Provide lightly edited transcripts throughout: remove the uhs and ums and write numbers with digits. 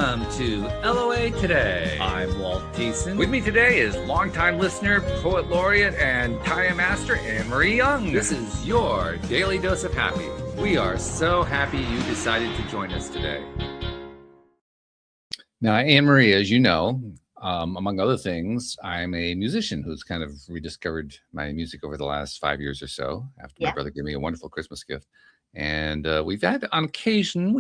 Welcome to LOA Today. I'm Walt. With me today is longtime listener, poet laureate, and Taya master Anne-Marie Young. This is your daily dose of happy. We are so happy you decided to join us today. Now, Anne-Marie, as you know, among other things, I'm a musician who's kind of rediscovered my music over the last 5 years or so after my brother gave me a wonderful Christmas gift. And we've had on occasion,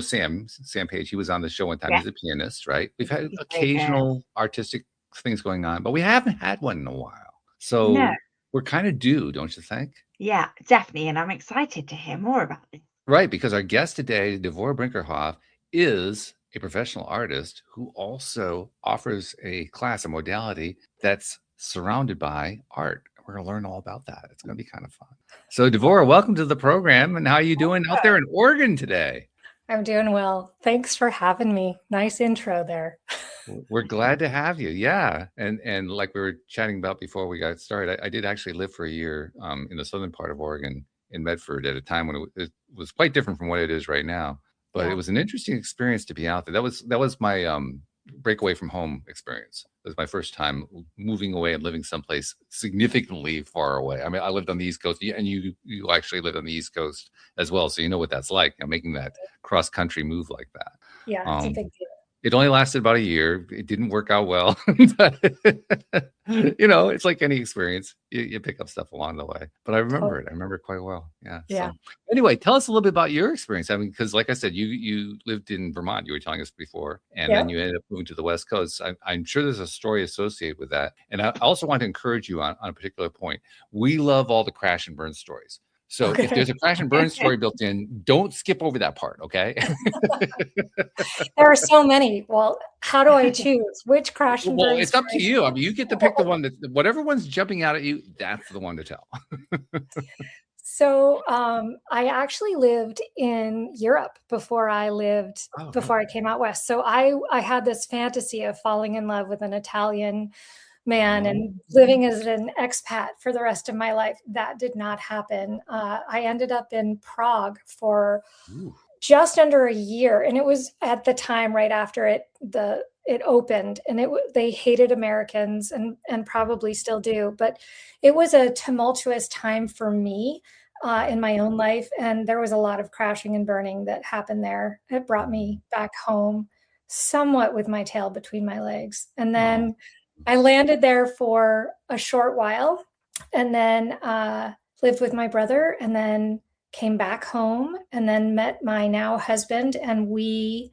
Sam Page, he was on the show one time. He's a pianist, right? We've had occasional artistic things going on, but we haven't had one in a while. So we're kind of due, don't you think? Yeah, definitely. And I'm excited to hear more about this. Right, because our guest today, Devorah Brinkerhoff, is a professional artist who also offers a class, a modality that's surrounded by art. We're going to learn all about that. It's going to be kind of fun. So, Devorah, welcome to the program. And how are you doing out there in Oregon today? I'm doing well. Thanks for having me. Nice intro there. We're glad to have you. Yeah. And like we were chatting about before we got started, I did actually live for a year in the southern part of Oregon in Medford at a time when it was quite different from what it is right now. But it was an interesting experience to be out there. That was my breakaway from home experience. It was my first time moving away and living someplace significantly far away. I mean, I lived on the East Coast, and you actually lived on the East Coast as well, so you know what that's like, making that cross country move like that. Yeah, it's a big deal. It only lasted about a year. It didn't work out well, but it's like any experience. You pick up stuff along the way. But I remember it. I remember it quite well. Yeah. So anyway, tell us a little bit about your experience. I mean, because like I said, you lived in Vermont. You were telling us before, and then you ended up moving to the West Coast. I'm sure there's a story associated with that. And I also want to encourage you on a particular point. We love all the crash and burn stories. So if there's a crash and burn story built in, don't skip over that part, okay? There are so many. Well, how do I choose which crash and burn? Well, it's up to you. I mean, you get to pick the one whatever one's jumping out at you, that's the one to tell. So I actually lived in Europe before I came out west. So I had this fantasy of falling in love with an Italian man and living as an expat for the rest of my life. That did not happen. I ended up in Prague for just under a year. And it was at the time right after it opened, and they hated Americans and probably still do, but it was a tumultuous time for me in my own life. And there was a lot of crashing and burning that happened there. It brought me back home somewhat with my tail between my legs. And then I landed there for a short while, and then lived with my brother, and then came back home, and then met my now husband, and we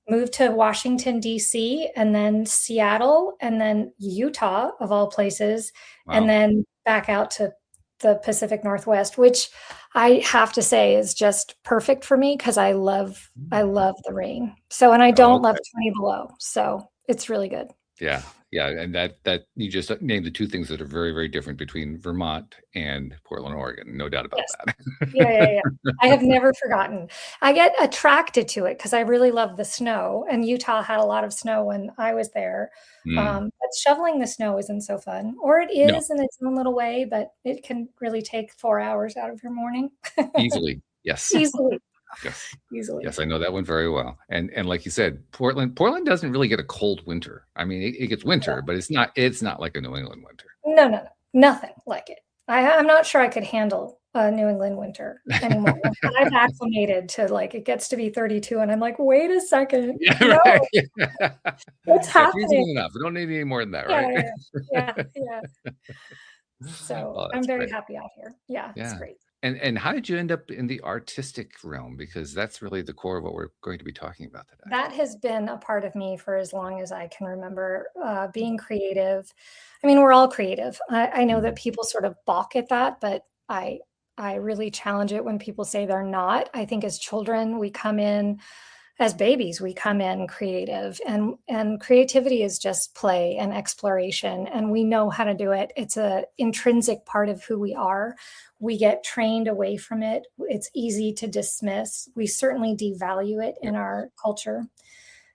moved to Washington, D.C., and then Seattle, and then Utah, of all places, and then back out to the Pacific Northwest, which I have to say is just perfect for me because I love the rain. So, and I don't love 20 below, so it's really good. Yeah. And that you just named the two things that are very, very different between Vermont and Portland, Oregon. No doubt about that. Yeah. I have never forgotten. I get attracted to it because I really love the snow, and Utah had a lot of snow when I was there. But shoveling the snow isn't so fun, or it is in its own little way, but it can really take 4 hours out of your morning. Easily. Yes. Easily. Yes. Easily. Yes, I know that one very well. And like you said, Portland doesn't really get a cold winter. I mean, it gets winter, but it's not like a New England winter. No, nothing like it. I'm not sure I could handle a New England winter anymore. I've acclimated to it gets to be 32, and I'm like, wait a second. What's happening? Enough. We don't need any more than that, right? Yeah. So I'm very happy out here. Yeah, it's great. And how did you end up in the artistic realm? Because that's really the core of what we're going to be talking about today. That has been a part of me for as long as I can remember, being creative. I mean, we're all creative. I know that people sort of balk at that, but I really challenge it when people say they're not. I think as children, as babies, we come in creative, and creativity is just play and exploration, and we know how to do it. It's an intrinsic part of who we are. We get trained away from it. It's easy to dismiss. We certainly devalue it in our culture.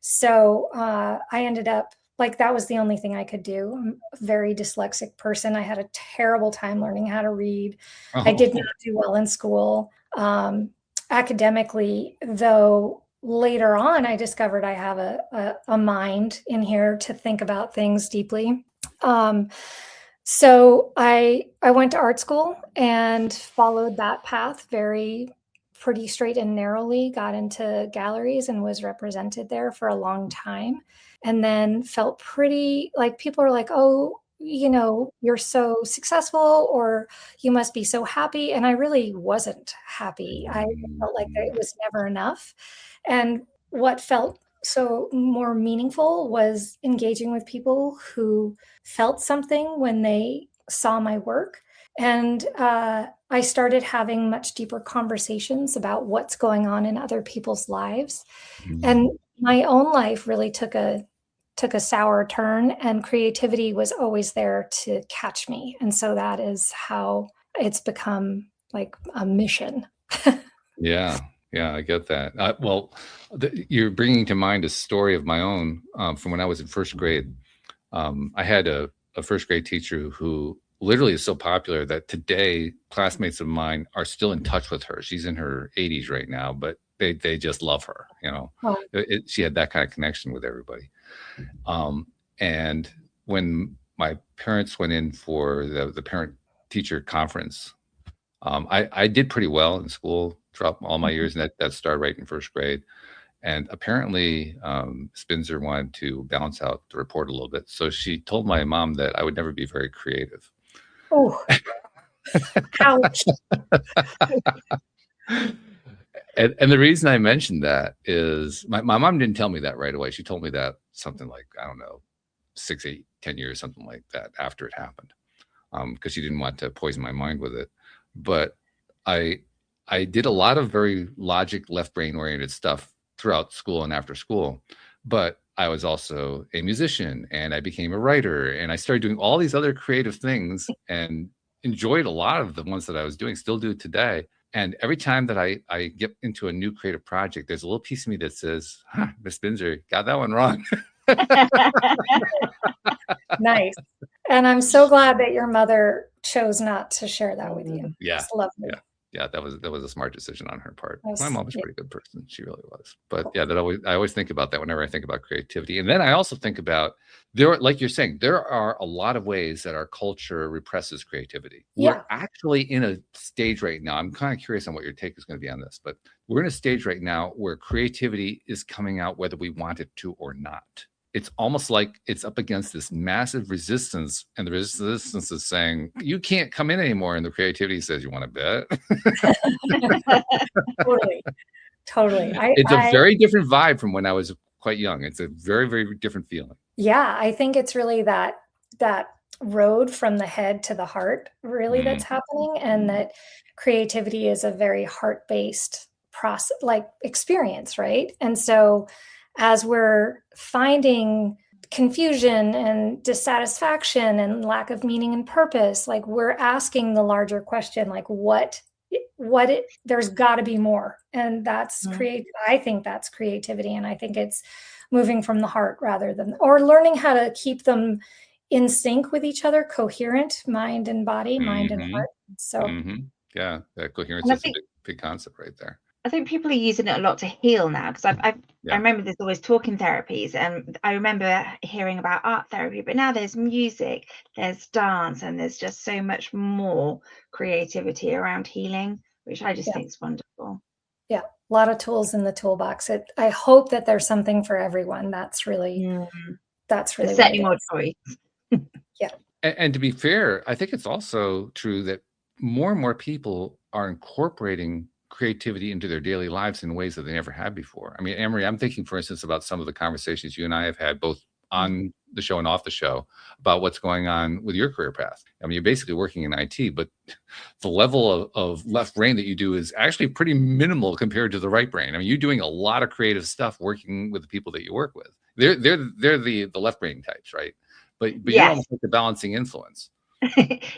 So I ended up that was the only thing I could do. I'm a very dyslexic person. I had a terrible time learning how to read. I did not do well in school. Academically, though, later on, I discovered I have a mind in here to think about things deeply. So I went to art school and followed that path pretty straight and narrowly, got into galleries and was represented there for a long time. And then felt pretty like people are like, oh, you're so successful or you must be so happy. And I really wasn't happy. I felt like it was never enough. And what felt so more meaningful was engaging with people who felt something when they saw my work. And I started having much deeper conversations about what's going on in other people's lives. And my own life really took a sour turn, and creativity was always there to catch me. And so that is how it's become like a mission. Yeah. Yeah, I get that. You're bringing to mind a story of my own from when I was in first grade. I had a first grade teacher who literally is so popular that today classmates of mine are still in touch with her. She's in her 80s right now, but they just love her. Oh. She had that kind of connection with everybody. And when my parents went in for the parent teacher conference, I did pretty well in school throughout all my years, and that started right in first grade. And apparently, Spinzer wanted to balance out the report a little bit. So she told my mom that I would never be very creative. Oh, ouch. And the reason I mentioned that is my mom didn't tell me that right away. She told me that something like, I don't know, 6, 8, 10 years, something like that after it happened, because she didn't want to poison my mind with it. But I did a lot of very logic, left brain oriented stuff throughout school and after school. But I was also a musician, and I became a writer, and I started doing all these other creative things and enjoyed a lot of the ones that I was doing, still do today. And every time that I get into a new creative project, there's a little piece of me that says, Miss Spinzer, got that one wrong. Nice. And I'm so glad that your mother chose not to share that with you. Yeah. It's lovely. Yeah, that was a smart decision on her part. Yes, My mom was a yeah. pretty good person. She really was. But yeah, I always think about that whenever I think about creativity. And then I also think about like you're saying, there are a lot of ways that our culture represses creativity. Yeah. We're actually in a stage right now. I'm kind of curious on what your take is going to be on this, but we're in a stage right now where creativity is coming out whether we want it to or not. It's almost like it's up against this massive resistance, and the resistance is saying, you can't come in anymore. And the creativity says, you want to bet? Totally. It's a very different vibe from when I was quite young. It's a very, very different feeling. Yeah, I think it's really that road from the head to the heart really that's happening, and that creativity is a very heart-based process, like experience, right? And so as we're finding confusion and dissatisfaction and lack of meaning and purpose, like we're asking the larger question, like there's got to be more. And that's I think that's creativity. And I think it's moving from the heart rather than, or learning how to keep them in sync with each other, coherent, mind and body, mind and heart. So yeah, that coherence is a big concept right there. I think people are using it a lot to heal now, because I remember there's always talking therapies, and I remember hearing about art therapy, but now there's music, there's dance, and there's just so much more creativity around healing, which I just think is wonderful. Yeah, a lot of tools in the toolbox. I hope that there's something for everyone. That's really setting more choice. Yeah. And to be fair, I think it's also true that more and more people are incorporating creativity into their daily lives in ways that they never had before. I mean, Anne-Marie, I'm thinking, for instance, about some of the conversations you and I have had both on the show and off the show about what's going on with your career path. I mean, you're basically working in IT, but the level of left brain that you do is actually pretty minimal compared to the right brain. I mean, you're doing a lot of creative stuff working with the people that you work with. They're the left brain types, right? But you're almost like the balancing influence.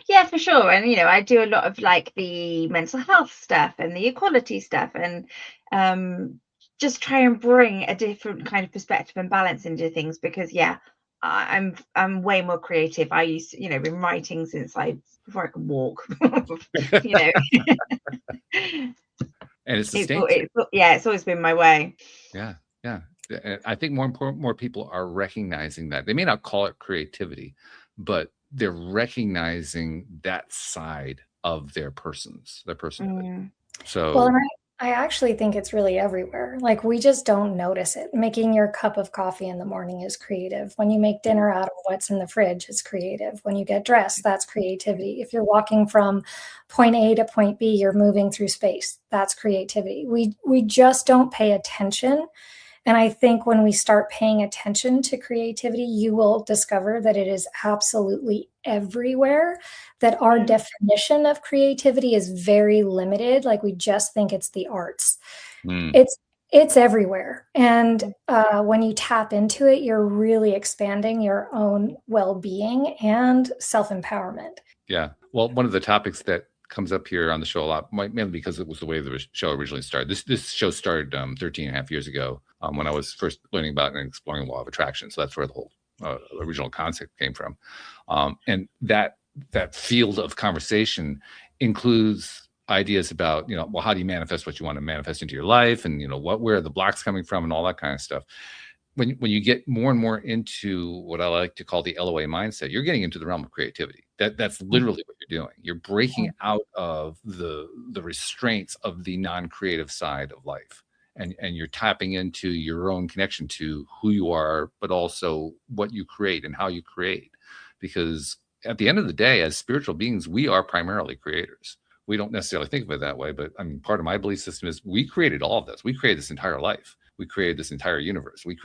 Yeah, for sure. And I do a lot of like the mental health stuff and the equality stuff, and just try and bring a different kind of perspective and balance into things, because I'm way more creative. I used been writing since before I could walk. And it's the same. It's always been my way. Yeah. Yeah. I think more people are recognizing that. They may not call it creativity, but they're recognizing that side of their personhood. Well, So and I actually think it's really everywhere. Like we just don't notice it. Making your cup of coffee in the morning is creative. When you make dinner out of what's in the fridge, it's creative. When you get dressed, that's creativity. If you're walking from point A to point B, you're moving through space. That's creativity. We just don't pay attention. And I think when we start paying attention to creativity, you will discover that it is absolutely everywhere, that our definition of creativity is very limited. Like we just think it's the arts. mm, It's everywhere. And when you tap into it, you're really expanding your own well-being and self-empowerment. yeah. Well, one of the topics that comes up here on the show a lot, mainly because it was the way the show originally started. This show started 13 and a half years ago when I was first learning about and exploring the law of attraction. So that's where the whole original concept came from. And that field of conversation includes ideas about, well, how do you manifest what you want to manifest into your life, and where are the blocks coming from, and all that kind of stuff. When you get more and more into what I like to call the LOA mindset, you're getting into the realm of creativity. That's literally what you're doing. You're breaking out of the restraints of the non-creative side of life. And you're tapping into your own connection to who you are, but also what you create and how you create. Because at the end of the day, as spiritual beings, we are primarily creators. We don't necessarily think of it that way, but I mean, part of my belief system is we created all of this. We created this entire life. We created this entire universe. We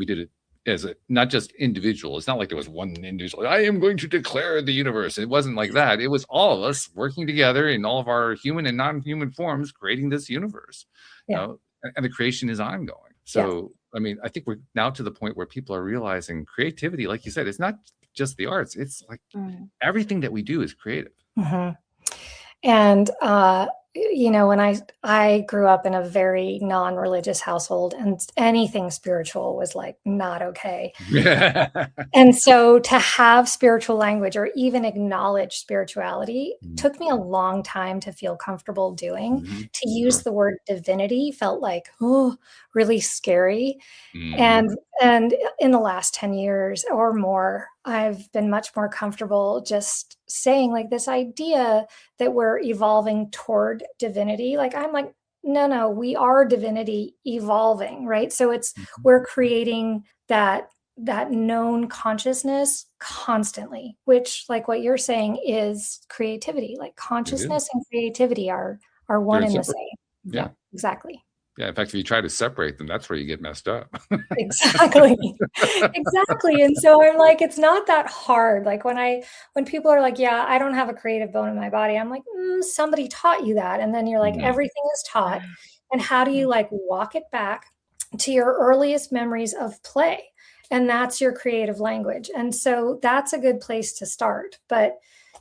did it as a not just individual. It's not like there was one individual. I am going to declare the universe. It wasn't like that. It was all of us working together in all of our human and non-human forms, creating this universe. Yeah. And the creation is ongoing. So, I mean, I think we're now to the point where people are realizing creativity, like you said, it's not just the arts. It's like everything that we do is creative. Mm-hmm. And, when I grew up in a very non-religious household, and anything spiritual was like not okay. And so to have spiritual language or even acknowledge spirituality took me a long time to feel comfortable doing. To use the word divinity felt like, really scary. And in the last 10 years or more, I've been much more comfortable just saying like this idea that we're evolving toward divinity. Like I'm like, no, we are divinity evolving, right? So we're creating that known consciousness constantly, which, like what you're saying, is creativity. Like consciousness and creativity are one and the same. Yeah, exactly. Yeah, in fact, if you try to separate them, that's where you get messed up. Exactly. Exactly. And so I'm like, it's not that hard. Like when people are like, yeah, I don't have a creative bone in my body, I'm like, somebody taught you that. And then you're like, everything is taught. And how do you like walk it back to your earliest memories of play? And that's your creative language. And so that's a good place to start. But,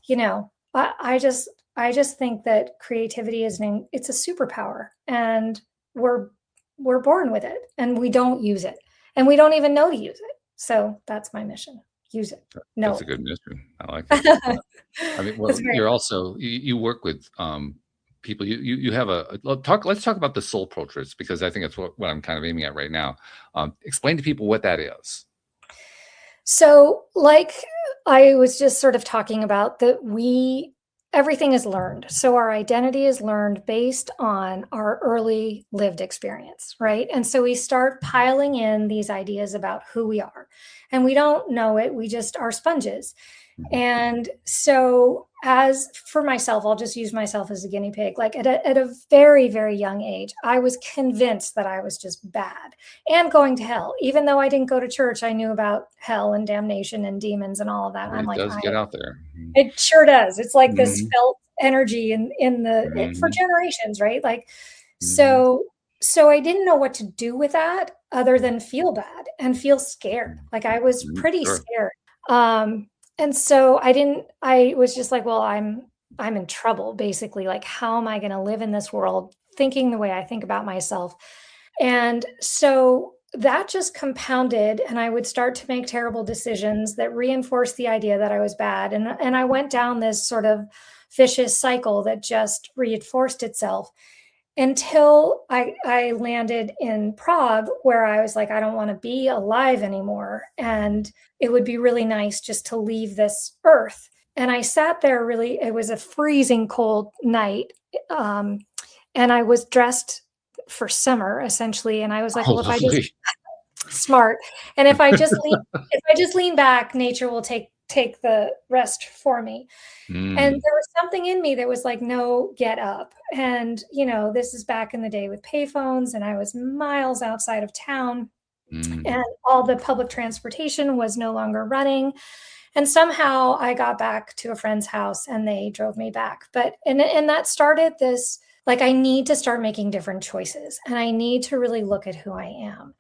I just think that creativity it's a superpower, and we're born with it, and we don't use it, and we don't even know to use it. So that's my mission. Use it. No, that's a good mission. I like it. I mean, well, you're also you work with people. You have let's talk about the soul portraits, because I think that's what I'm kind of aiming at right now. Explain to people what that is. So, like I was just sort of talking about, that everything is learned. So our identity is learned based on our early lived experience, right? And so we start piling in these ideas about who we are, and we don't know it. We just are sponges. And so, as for myself, I'll just use myself as a guinea pig. Like at a very, very young age, I was convinced that I was just bad and going to hell. Even though I didn't go to church, I knew about hell and damnation and demons and all of that. It does get out there. It sure does. It's like this felt energy for generations, right? Like, so I didn't know what to do with that other than feel bad and feel scared. Like I was pretty scared. And so I was just like, well, I'm in trouble, basically. Like, how am I going to live in this world thinking the way I think about myself? And so that just compounded, and I would start to make terrible decisions that reinforced the idea that I was bad. And I went down this sort of vicious cycle that just reinforced itself. until I landed in Prague, where I was like, I don't want to be alive anymore. And it would be really nice just to leave this earth. And I sat there really, it was a freezing cold night. And I was dressed for summer essentially. And I was like, Oh, well, if I just lovely. smart, and if I just lean back, nature will take the rest for me. And there was something in me that was like, no, get up. And, this is back in the day with payphones, and I was miles outside of town, and all the public transportation was no longer running. And somehow I got back to a friend's house and they drove me back. And that started this, like, I need to start making different choices, and I need to really look at who I am.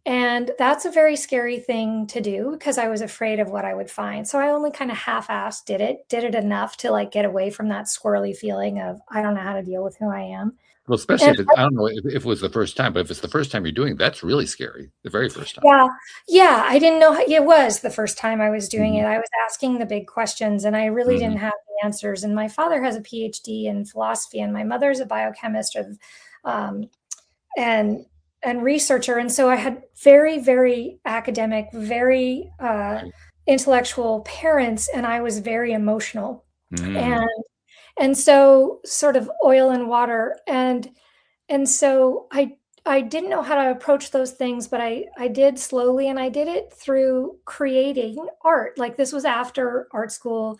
And that's a very scary thing to do because I was afraid of what I would find. So I only kind of half-assed did it enough to like get away from that squirrely feeling of, I don't know how to deal with who I am. Well, especially And if I don't know if it was the first time, but if it's the first time you're doing it, that's really scary. The very first time. yeah, I didn't know it was the first time I was doing it. I was asking the big questions and I really didn't have the answers. And my father has a PhD in philosophy and my mother's a biochemist and researcher. And so I had very, very academic, very intellectual parents, and I was very emotional. And so sort of oil and water. And so I didn't know how to approach those things, but I did slowly, and I did it through creating art. Like, this was after art school.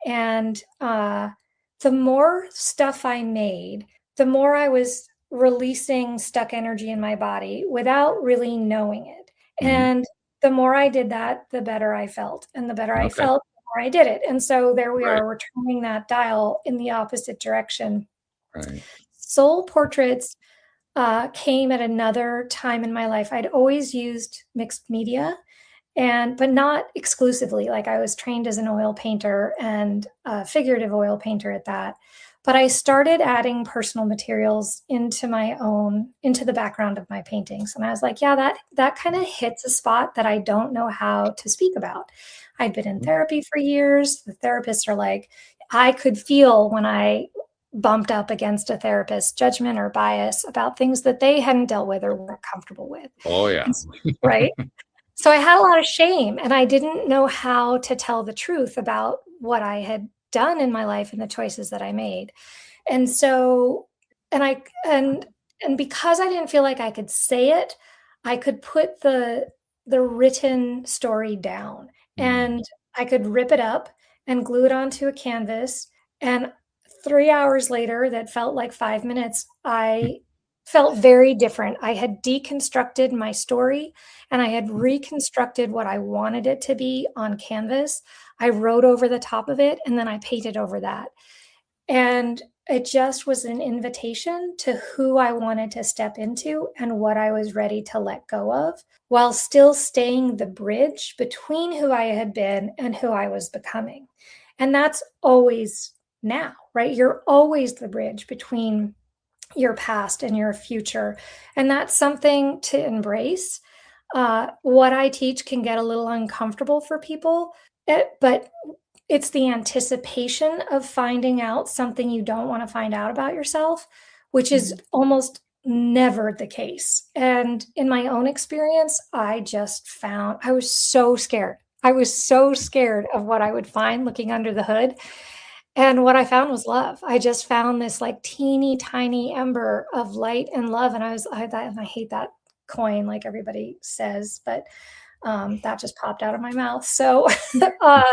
And the more stuff I made, the more I was releasing stuck energy in my body without really knowing it. And the more I did that, the better I felt. And the better I felt, the more I did it. And so there we are, we're turning that dial in the opposite direction. Soul portraits came at another time in my life. I'd always used mixed media, but not exclusively. Like, I was trained as an oil painter and a figurative oil painter at that. But I started adding personal materials into the background of my paintings. And I was like, yeah, that kind of hits a spot that I don't know how to speak about. I'd been in therapy for years. The therapists are like, I could feel when I bumped up against a therapist's judgment or bias about things that they hadn't dealt with or weren't comfortable with. Oh, yeah. Right. So I had a lot of shame, and I didn't know how to tell the truth about what I had done in my life and the choices that I made. And so, and because I didn't feel like I could say it, I could put the written story down, and I could rip it up and glue it onto a canvas. And 3 hours later, that felt like 5 minutes, I felt very different. I had deconstructed my story and I had reconstructed what I wanted it to be on canvas. I wrote over the top of it and then I painted over that. And it just was an invitation to who I wanted to step into and what I was ready to let go of, while still staying the bridge between who I had been and who I was becoming. And that's always now, right? You're always the bridge between your past and your future. And that's something to embrace. What I teach can get a little uncomfortable for people, but it's the anticipation of finding out something you don't want to find out about yourself, which is almost never the case. And in my own experience, I was so scared. I was so scared of what I would find looking under the hood. And what I found was love. I just found this like teeny tiny ember of light and love. And I hate that coin, like everybody says, but that just popped out of my mouth. So a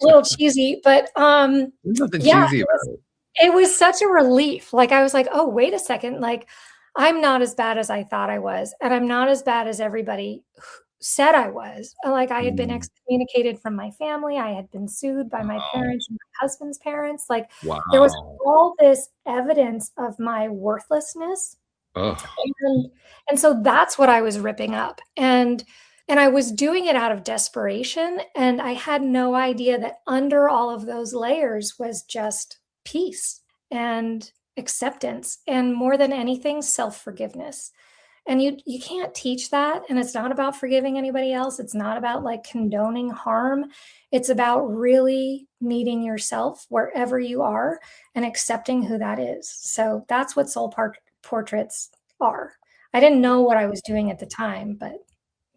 little cheesy, but nothing cheesy about it. It was such a relief. Like, I was like, oh, wait a second. Like, I'm not as bad as I thought I was. And I'm not as bad as everybody said I was. Like, I had been excommunicated from my family. I had been sued by my parents and my husband's parents. Like, there was all this evidence of my worthlessness. And so that's what I was ripping up. And I was doing it out of desperation. And I had no idea that under all of those layers was just peace and acceptance. And more than anything, self-forgiveness. And you can't teach that. And it's not about forgiving anybody else. It's not about like condoning harm. It's about really meeting yourself wherever you are and accepting who that is. So that's what soul portraits are. I didn't know what I was doing at the time, but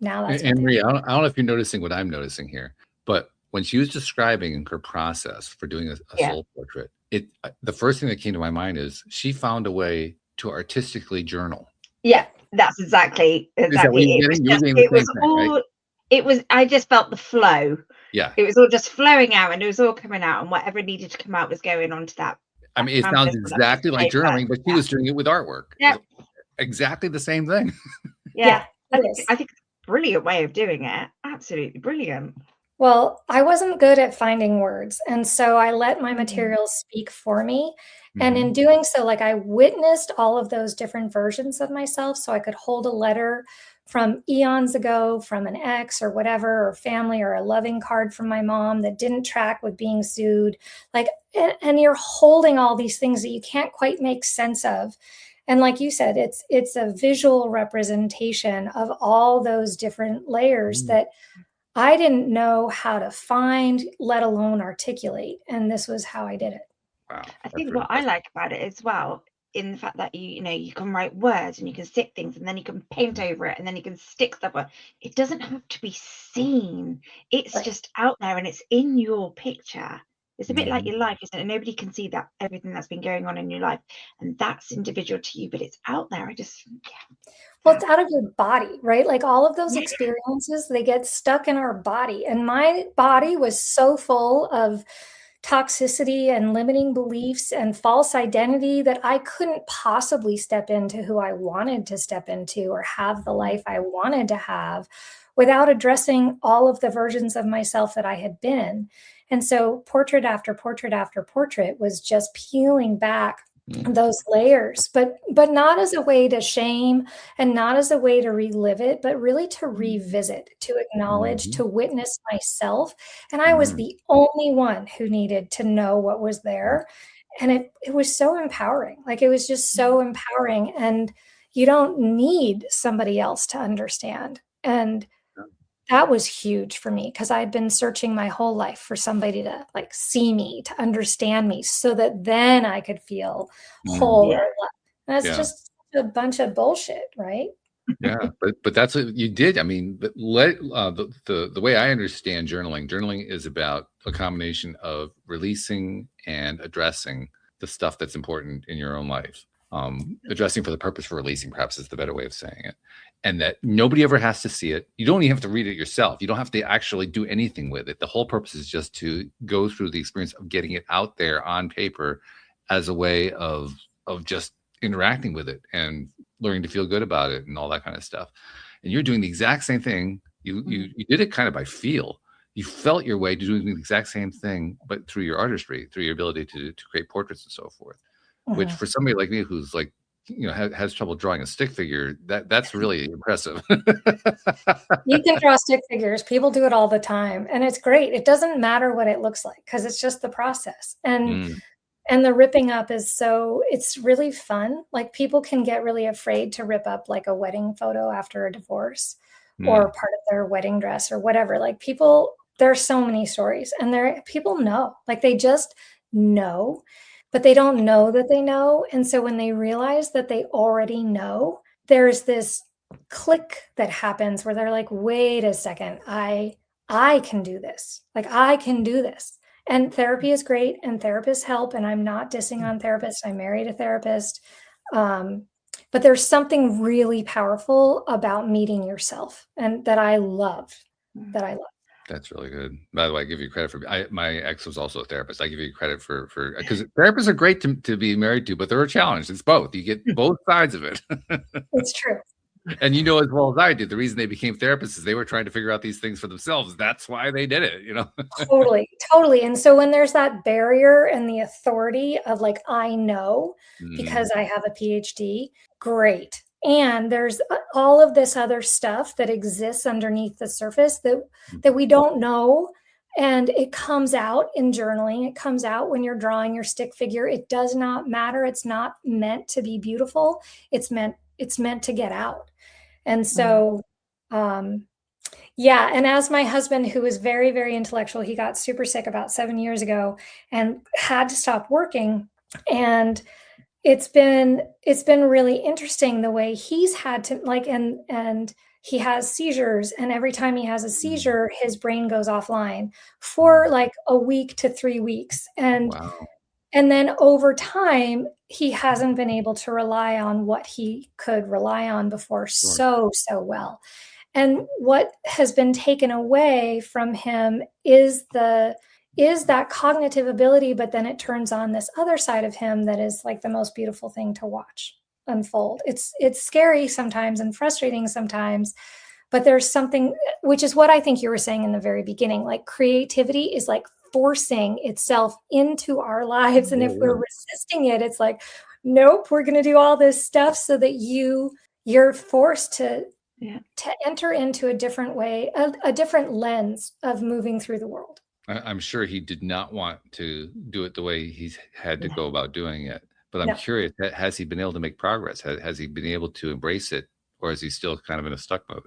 now that's And Maria, I don't know if you're noticing what I'm noticing here, but when she was describing her process for doing a soul portrait, the first thing that came to my mind is she found a way to artistically journal. Yeah, that's exactly Is that what you're getting? It was all, right? It was, I just felt the flow. Yeah. It was all just flowing out, and it was all coming out, and whatever needed to come out was going onto that. I mean, it sounds exactly like journaling, but she was doing it with artwork. Yeah. Exactly the same thing. Yeah. I think it's a brilliant way of doing it. Absolutely brilliant. Well, I wasn't good at finding words. And so I let my materials speak for me. And in doing so, like, I witnessed all of those different versions of myself. So I could hold a letter from eons ago from an ex or whatever, or family, or a loving card from my mom that didn't track with being sued. Like, and you're holding all these things that you can't quite make sense of. And like you said, it's a visual representation of all those different layers that I didn't know how to find, let alone articulate. And this was how I did it. Wow. I think what I like about it as well, in the fact that you can write words and you can stick things, and then you can paint over it, and then you can stick stuff on. It doesn't have to be seen. It's just out there, and it's in your picture. It's a bit like your life, isn't it? Nobody can see that, everything that's been going on in your life, and that's individual to you, but it's out there. Well, it's out of your body, right? Like all of those experiences, they get stuck in our body. And my body was so full of toxicity and limiting beliefs and false identity that I couldn't possibly step into who I wanted to step into or have the life I wanted to have without addressing all of the versions of myself that I had been. And so portrait after portrait after portrait was just peeling back those layers, but not as a way to shame and not as a way to relive it, but really to revisit, to acknowledge, to witness myself. And I was the only one who needed to know what was there. And it was so empowering. Like, it was just so empowering. And you don't need somebody else to understand. And that was huge for me, because I'd been searching my whole life for somebody to like see me, to understand me, so that then I could feel whole or loved. That's just a bunch of bullshit, right? Yeah, but that's what you did. I mean, the way I understand journaling is about a combination of releasing and addressing the stuff that's important in your own life. Addressing for the purpose for releasing, perhaps, is the better way of saying it. And that nobody ever has to see it. You don't even have to read it yourself. You don't have to actually do anything with it. The whole purpose is just to go through the experience of getting it out there on paper as a way of just interacting with it and learning to feel good about it and all that kind of stuff. And you're doing the exact same thing. You did it kind of by feel. You felt your way to doing the exact same thing, but through your artistry, through your ability to create portraits and so forth. Which for somebody like me who's like, has trouble drawing a stick figure, that's really impressive. You can draw stick figures. People do it all the time, and it's great. It doesn't matter what it looks like, because it's just the process. And the ripping up it's really fun. Like, people can get really afraid to rip up like a wedding photo after a divorce or part of their wedding dress or whatever. Like, there are so many stories, and people know, like, they just know. But they don't know that they know. And so when they realize that they already know, there's this click that happens where they're like, wait a second, I can do this. Like, I can do this. And therapy is great, and therapists help. And I'm not dissing on therapists. I married a therapist. But there's something really powerful about meeting yourself, and that I love. That's really good. By the way, I give you credit for my ex was also a therapist. I give you credit for because therapists are great to be married to, but they're a challenge. It's both. You get both sides of it. It's true. And as well as I did, the reason they became therapists is they were trying to figure out these things for themselves. That's why they did it, Totally. And so when there's that barrier and the authority of like, I know because I have a PhD, great. And there's all of this other stuff that exists underneath the surface that we don't know. And it comes out in journaling. It comes out when you're drawing your stick figure. It does not matter. It's not meant to be beautiful. It's meant to get out. And so, yeah. And as my husband, who was very, very intellectual, he got super sick about 7 years ago and had to stop working. And it's been really interesting the way he's had to like, and he has seizures, and every time he has a seizure, his brain goes offline for like a week to 3 weeks. Wow. And then over time, he hasn't been able to rely on what he could rely on before so well. And what has been taken away from him is that cognitive ability, but then it turns on this other side of him that is like the most beautiful thing to watch unfold. It's scary sometimes and frustrating sometimes, but there's something, which is what I think you were saying in the very beginning, like creativity is like forcing itself into our lives. And if we're resisting it, it's like, nope, we're going to do all this stuff so that you're forced to enter into a different way, a different lens of moving through the world. I'm sure he did not want to do it the way he's had to go about doing it. But I'm curious, has he been able to make progress? Has he been able to embrace it, or is he still kind of in a stuck mode?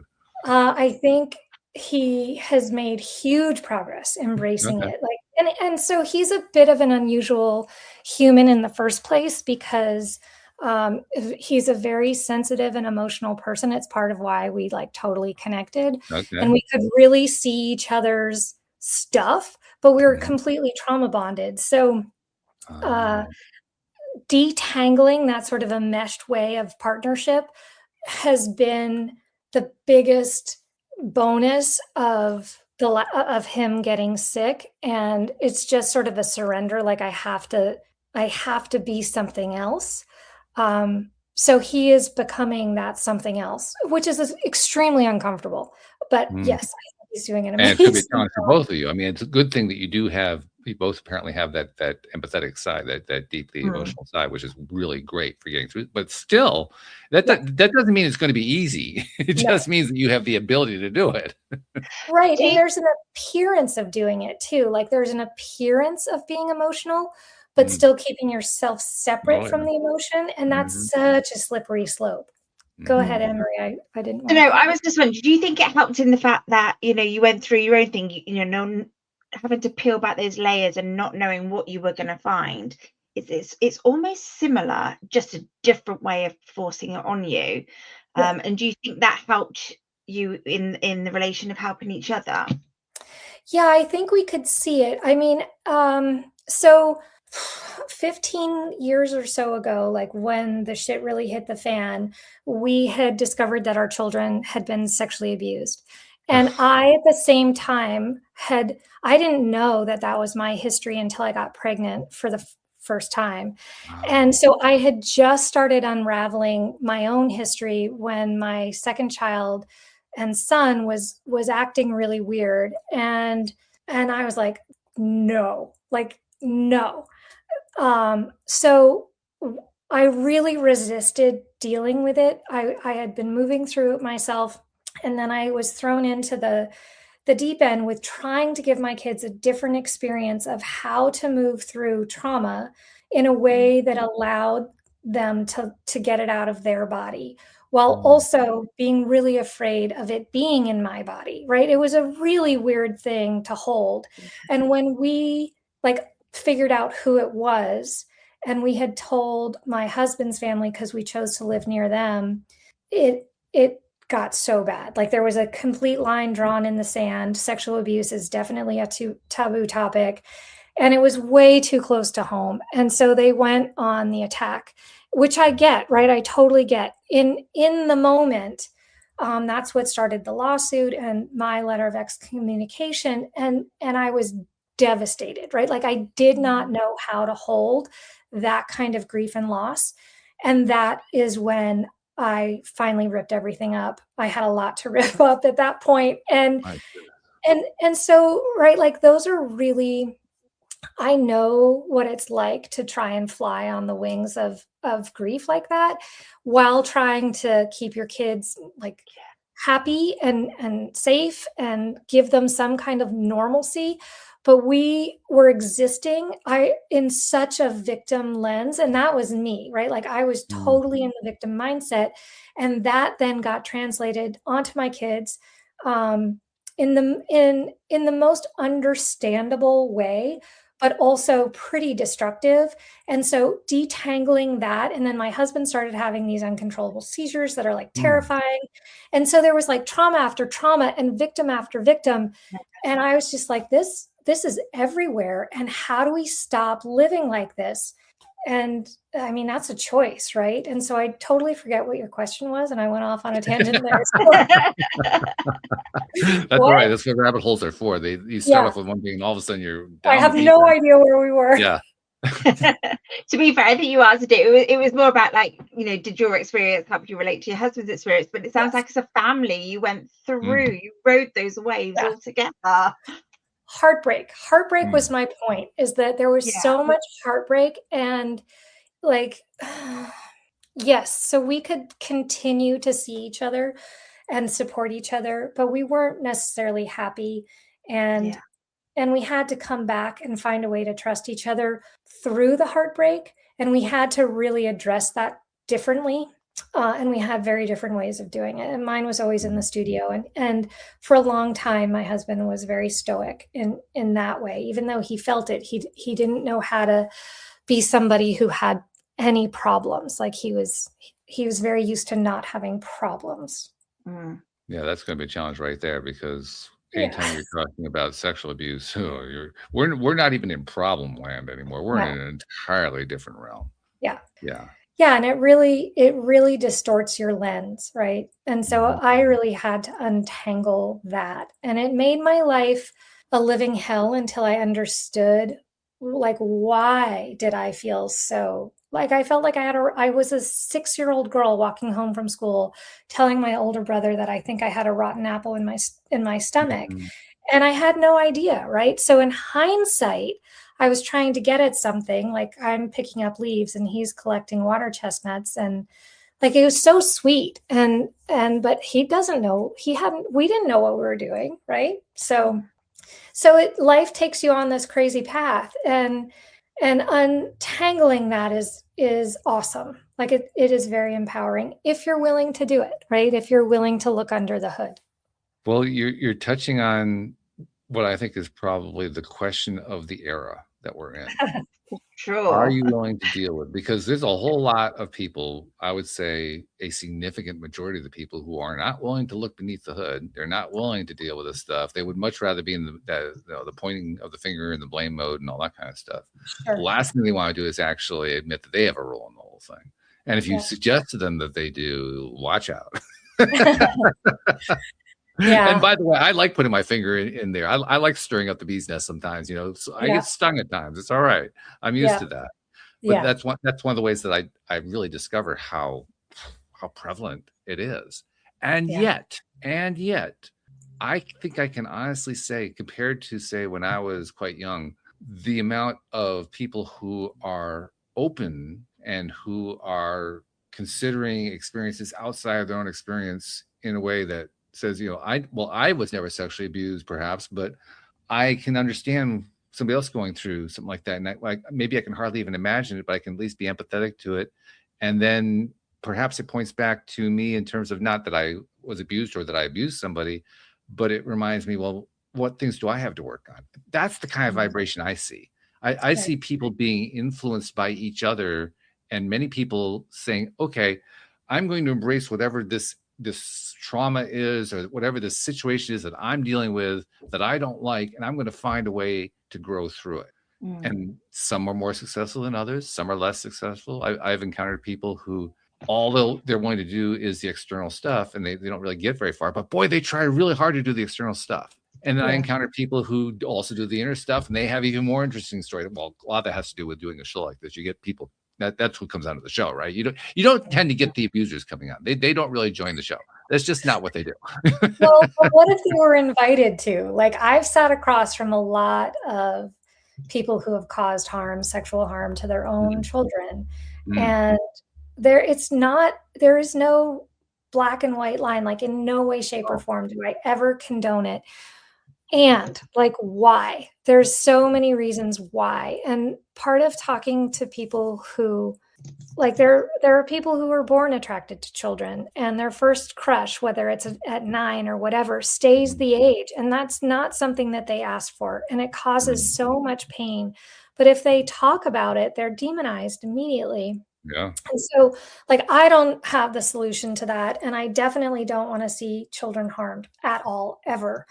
I think he has made huge progress embracing it. Like, and so he's a bit of an unusual human in the first place because he's a very sensitive and emotional person. It's part of why we like totally connected, and we could really see each other's stuff, but we were completely trauma bonded. So detangling that sort of enmeshed way of partnership has been the biggest bonus of him getting sick. And it's just sort of a surrender. Like I have to be something else. So he is becoming that something else, which is extremely uncomfortable, but yes, I think he's doing an amazing and it could be a challenge for both of you. I mean, it's a good thing that you both apparently have that empathetic side, that deeply emotional side, which is really great for getting through. But still, that doesn't mean it's going to be easy. It just means that you have the ability to do it. Right. And there's an appearance of doing it too. Like there's an appearance of being emotional, but still keeping yourself separate from the emotion. And that's such a slippery slope. Go ahead, Anne-Marie. I didn't want to. No, I was just wondering, do you think it helped in the fact that, you went through your own thing, having to peel back those layers and not knowing what you were going to find? It's almost similar, just a different way of forcing it on you. And do you think that helped you in the relation of helping each other? Yeah, I think we could see it. I mean, so 15 years or so ago, like when the shit really hit the fan, we had discovered that our children had been sexually abused. And I, at the same time, I didn't know that was my history until I got pregnant for the first time. Wow. And so I had just started unraveling my own history when my second child and son was acting really weird. And I was like, no. So I really resisted dealing with it. I had been moving through it myself. And then I was thrown into the deep end with trying to give my kids a different experience of how to move through trauma in a way that allowed them to get it out of their body, while also being really afraid of it being in my body, right? It was a really weird thing to hold. And when we figured out who it was, and we had told my husband's family because we chose to live near them, it got so bad. Like there was a complete line drawn in the sand. Sexual abuse is definitely a taboo topic, and it was way too close to home. And so they went on the attack, which I get, right? I totally get. In the moment, that's what started the lawsuit and my letter of excommunication. And I was devastated, right? Like I did not know how to hold that kind of grief and loss. And that is when I finally ripped everything up. I had a lot to rip up at that point. And so, right, like those are really, I know what it's like to try and fly on the wings of grief like that while trying to keep your kids like happy and safe and give them some kind of normalcy. But we were existing in such a victim lens, and that was me, right? Like I was totally in the victim mindset, and that then got translated onto my kids in the most understandable way, but also pretty destructive. And so detangling that, and then my husband started having these uncontrollable seizures that are like terrifying. And so there was like trauma after trauma and victim after victim. And I was just like, this is everywhere. And how do we stop living like this? And I mean, that's a choice, right? And so I totally forget what your question was, and I went off on a tangent there. That's all right. That's what rabbit holes are for. You start off with one thing, and all of a sudden you're down. I have no idea where we were. Yeah. To be fair, I think you answered it. It was more about like, did your experience help you relate to your husband's experience? But it sounds like as a family, you went through, you rode those waves all together. Heartbreak was my point, is that there was so much heartbreak, and like, yes, so we could continue to see each other and support each other, but we weren't necessarily happy. And we had to come back and find a way to trust each other through the heartbreak. And we had to really address that differently. And we had very different ways of doing it. And mine was always in the studio. And for a long time, my husband was very stoic in that way. Even though he felt it, he didn't know how to be somebody who had any problems. Like he was very used to not having problems. Yeah, that's going to be a challenge right there, because anytime you're talking about sexual abuse, we're not even in problem land anymore. We're in an entirely different realm. Yeah, and it really distorts your lens, right? And so I really had to untangle that, and it made my life a living hell until I understood, like, why did I feel so? Like I felt like I was a 6-year-old girl walking home from school, telling my older brother that I think I had a rotten apple in my stomach, and I had no idea, right? So in hindsight, I was trying to get at something, like I'm picking up leaves and he's collecting water chestnuts, and like it was so sweet, and but he doesn't know, we didn't know what we were doing, right? So life takes you on this crazy path, and untangling that is awesome. Like it is very empowering if you're willing to do it, right? If you're willing to look under the hood. Well, you're touching on what I think is probably the question of the era that we're in. True. Are you willing to deal with? Because there's a whole lot of people, I would say a significant majority of the people, who are not willing to look beneath the hood. They're not willing to deal with this stuff. They would much rather be in the pointing of the finger and the blame mode and all that kind of stuff. Sure. The last thing they want to do is actually admit that they have a role in the whole thing. And if you suggest to them that they do, watch out. Yeah. And by the way, I like putting my finger in there. I like stirring up the bee's nest sometimes, so I get stung at times. It's all right. I'm used to that. But that's one of the ways that I really discover how prevalent it is. And yet, I think I can honestly say, compared to, say, when I was quite young, the amount of people who are open and who are considering experiences outside of their own experience in a way that says, I was never sexually abused, perhaps, but I can understand somebody else going through something like that. And maybe I can hardly even imagine it, but I can at least be empathetic to it. And then perhaps it points back to me in terms of not that I was abused or that I abused somebody, but it reminds me, well, what things do I have to work on? That's the kind of vibration I see. I see people being influenced by each other, and many people saying, okay, I'm going to embrace whatever this trauma is, or whatever the situation is that I'm dealing with that I don't like, and I'm going to find a way to grow through it. And some are more successful than others. Some are less successful. I've encountered people who, although they're willing to do is the external stuff, and they don't really get very far, but boy, they try really hard to do the external stuff. And then I encounter people who also do the inner stuff, and they have even more interesting stories. Well, a lot of that has to do with doing a show like this. You get people that's what comes out of the show, right? You don't tend to get the abusers coming out. They don't really join the show. That's just not what they do. Well, but what if they were invited to? Like, I've sat across from a lot of people who have caused sexual harm to their own children, and there is no black and white line, like in no way, shape, or form do I ever condone it. And like, why? There's so many reasons why. And part of talking to people who, like, there are people who are born attracted to children, and their first crush, whether it's at 9 or whatever, stays the age, and that's not something that they asked for, and it causes so much pain. But if they talk about it, they're demonized immediately. Yeah. And so, like, I don't have the solution to that, and I definitely don't want to see children harmed at all, ever.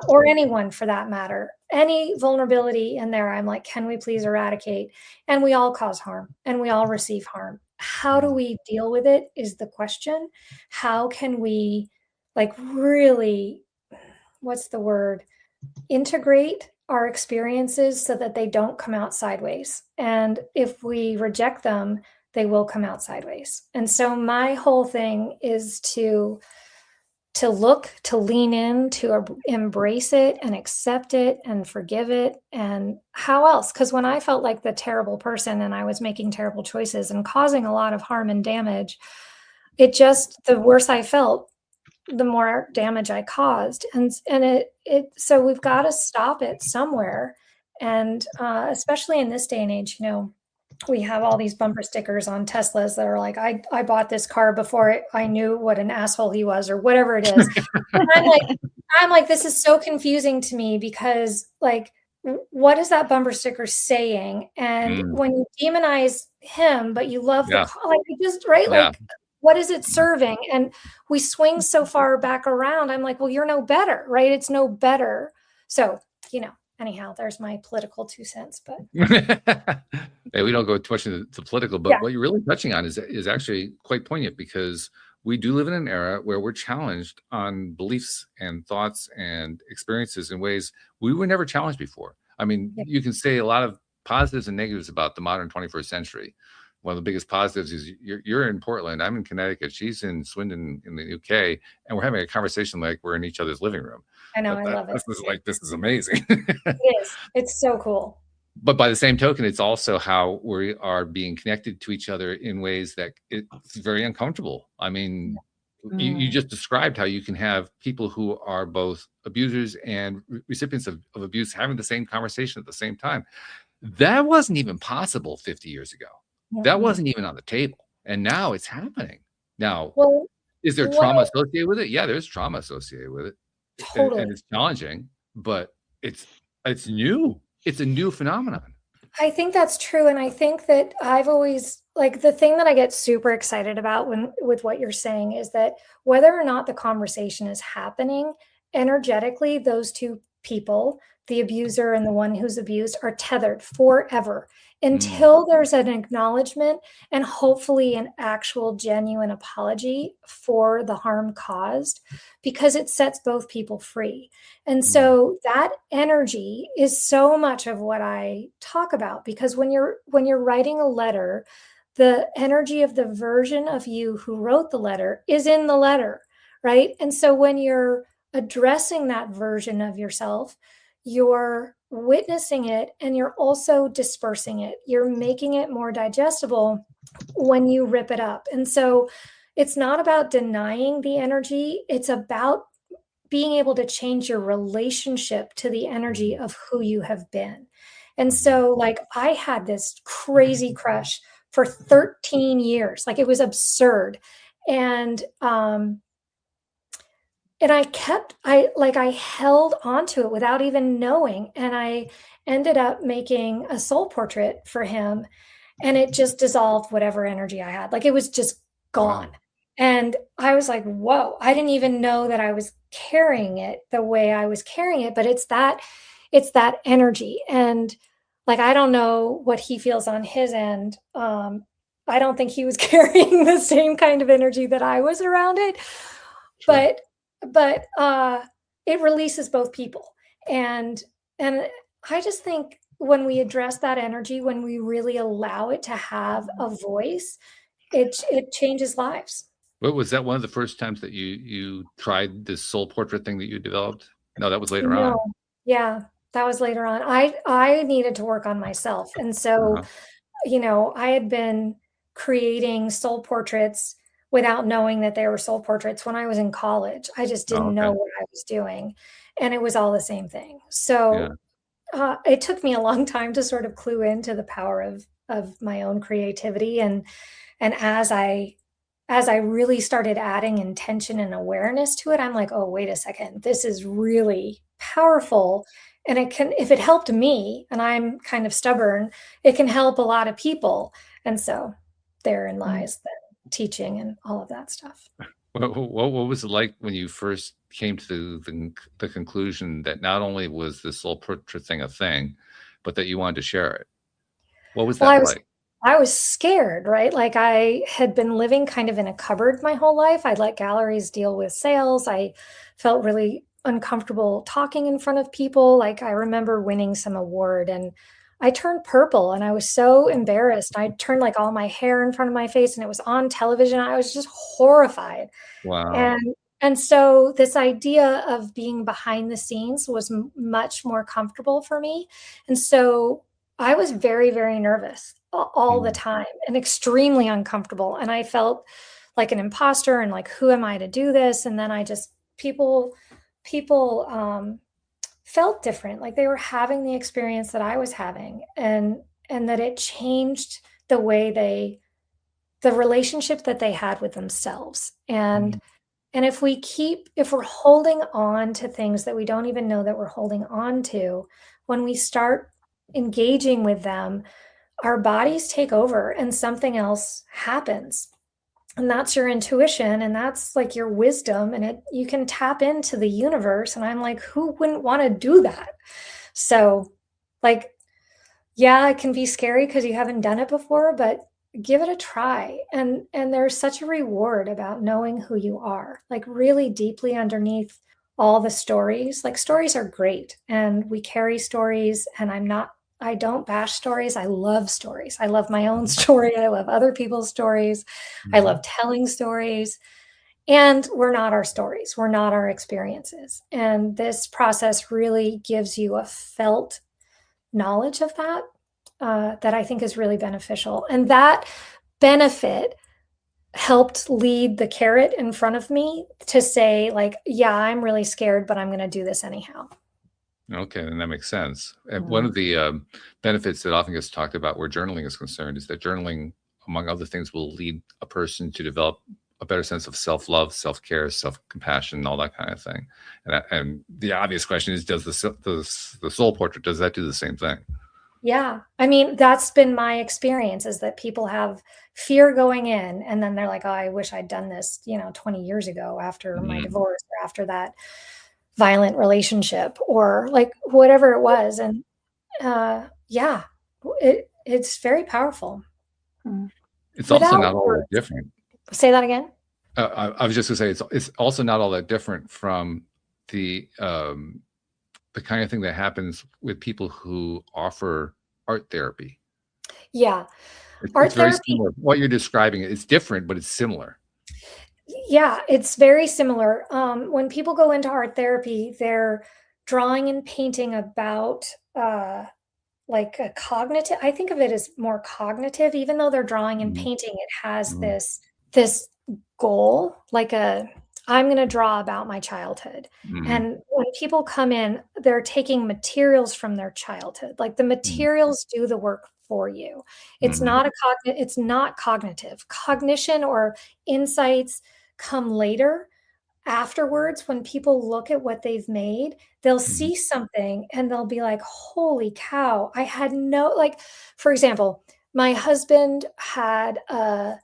Or anyone for that matter. Any vulnerability in there, I'm like, can we please eradicate? And we all cause harm and we all receive harm. How do we deal with it is the question. How can we, like, really, what's the word? Integrate our experiences so that they don't come out sideways. And if we reject them, they will come out sideways. And so my whole thing is to look, to lean in, to embrace it and accept it and forgive it. And how else? Because when I felt like the terrible person and I was making terrible choices and causing a lot of harm and damage, the worse I felt, the more damage I caused. And so we've got to stop it somewhere. And especially in this day and age, we have all these bumper stickers on Teslas that are like, I bought this car before I knew what an asshole he was, or whatever it is. And I'm like, this is so confusing to me, because, like, what is that bumper sticker saying? And when you demonize him, but you love the car, like, right? Yeah. Like, what is it serving? And we swing so far back around. I'm like, well, you're no better, right? It's no better. So, anyhow, there's my political 2 cents, but hey, we don't go too much into political, but what you're really touching on is actually quite poignant, because we do live in an era where we're challenged on beliefs and thoughts and experiences in ways we were never challenged before. I mean, you can say a lot of positives and negatives about the modern 21st century. One of the biggest positives is you're in Portland, I'm in Connecticut, she's in Swindon in the UK, and we're having a conversation like we're in each other's living room. I know, I love it. This is amazing. It is. It's so cool. But by the same token, it's also how we are being connected to each other in ways that it's very uncomfortable. I mean, you just described how you can have people who are both abusers and recipients of abuse having the same conversation at the same time. That wasn't even possible 50 years ago. That wasn't even on the table. And now it's happening. Now, is there trauma associated with it? Yeah, there's trauma associated with it. Totally. And it's challenging, but it's new. It's a new phenomenon. I think that's true. And I think that I've always, like, the thing that I get super excited about with what you're saying is that whether or not the conversation is happening, energetically, those two people, the abuser and the one who's abused, are tethered forever until there's an acknowledgement and hopefully an actual genuine apology for the harm caused, because it sets both people free. And so that energy is so much of what I talk about, because when you're writing a letter, the energy of the version of you who wrote the letter is in the letter, right? And so when you're addressing that version of yourself, you're witnessing it and you're also dispersing it. You're making it more digestible when you rip it up. And so it's not about denying the energy. It's about being able to change your relationship to the energy of who you have been. And so, like, I had this crazy crush for 13 years. Like, it was absurd. And I held onto it without even knowing. And I ended up making a soul portrait for him, and it just dissolved whatever energy I had. Like, it was just gone. Wow. And I was like, whoa, I didn't even know that I was carrying it the way I was carrying it, but it's that energy. And, like, I don't know what he feels on his end. I don't think he was carrying the same kind of energy that I was around it, sure. But it releases both people. And I just think when we address that energy, when we really allow it to have a voice, it changes lives. What was that, one of the first times that you tried this soul portrait thing that you developed? No, that was later on. Yeah, that was later on. I needed to work on myself. And so, I had been creating soul portraits without knowing that they were soul portraits when I was in college. I just Oh, didn't know okay. what I was doing, and it was all the same thing. Yeah. So it took me a long time to sort of clue into the power of my own creativity, and as I really started adding intention and awareness to it, I'm like, oh, wait a second, this is really powerful. And it can, if it helped me, and I'm kind of stubborn, it can help a lot of people. And so therein lies the teaching and all of that stuff. What was it like when you first came to the conclusion that not only was the soul portrait thing a thing, but that you wanted to share it? What was Well, that like? I was scared, right? Like I had been living kind of in a cupboard my whole life. I'd let galleries deal with sales. I felt really uncomfortable talking in front of people. Like I remember winning some award and I turned purple and I was so embarrassed. I turned like all my hair in front of my face and it was on television. I was just horrified. Wow. And so this idea of being behind the scenes was much more comfortable for me. And so I was very, very nervous all the Mm. time and extremely uncomfortable. And I felt like an imposter and like, who am I to do this? And then I just, people felt different, like they were having the experience that I was having, and that it changed the way the relationship that they had with themselves. Mm. And if we're holding on to things that we don't even know that we're holding on to, when we start engaging with them, our bodies take over and something else happens. And that's your intuition and that's like your wisdom, and you can tap into the universe. And I'm like, who wouldn't want to do that? So like, yeah, it can be scary because you haven't done it before, but give it a try. And there's such a reward about knowing who you are, like really deeply underneath all the stories. Like stories are great and we carry stories, and I don't bash stories. I love stories. I love my own story. I love other people's stories. I love Mhm. telling stories. And we're not our stories. We're not our experiences. And this process really gives you a felt knowledge of that, that I think is really beneficial. And that benefit helped lead the carrot in front of me to say, like, yeah, I'm really scared, but I'm going to do this anyhow. Okay, and that makes sense. And one Mm. of the benefits that often gets talked about where journaling is concerned is that journaling, among other things, will lead a person to develop a better sense of self-love, self-care, self-compassion, all that kind of thing. And the obvious question is, does the soul portrait, does that do the same thing? Yeah. I mean, that's been my experience, is that people have fear going in and then they're like, oh, I wish I'd done this, 20 years ago after my Mhm. divorce or after that violent relationship or like whatever it was. And yeah, it's very powerful. Mm. It's also Without not all that words. different. Say that again. I was just gonna say it's also not all that different from the um, the kind of thing that happens with people who offer art therapy. Yeah. It's Art very therapy. similar. What you're describing, it's different, but it's similar. Yeah, it's very similar. When people go into art therapy, they're drawing and painting about like a cognitive, I think of it as more cognitive, even though they're drawing and Mhm, painting, it has mhm, this goal, like I'm going to draw about my childhood. mhm, And when people come in, they're taking materials from their childhood. Like the mhm, materials do the work for you. mhm, It's not cognitive. Cognition or insights come later. Afterwards, when people look at what they've made, they'll mhm, see something and they'll be like, holy cow, I had no, like, for example, my husband had a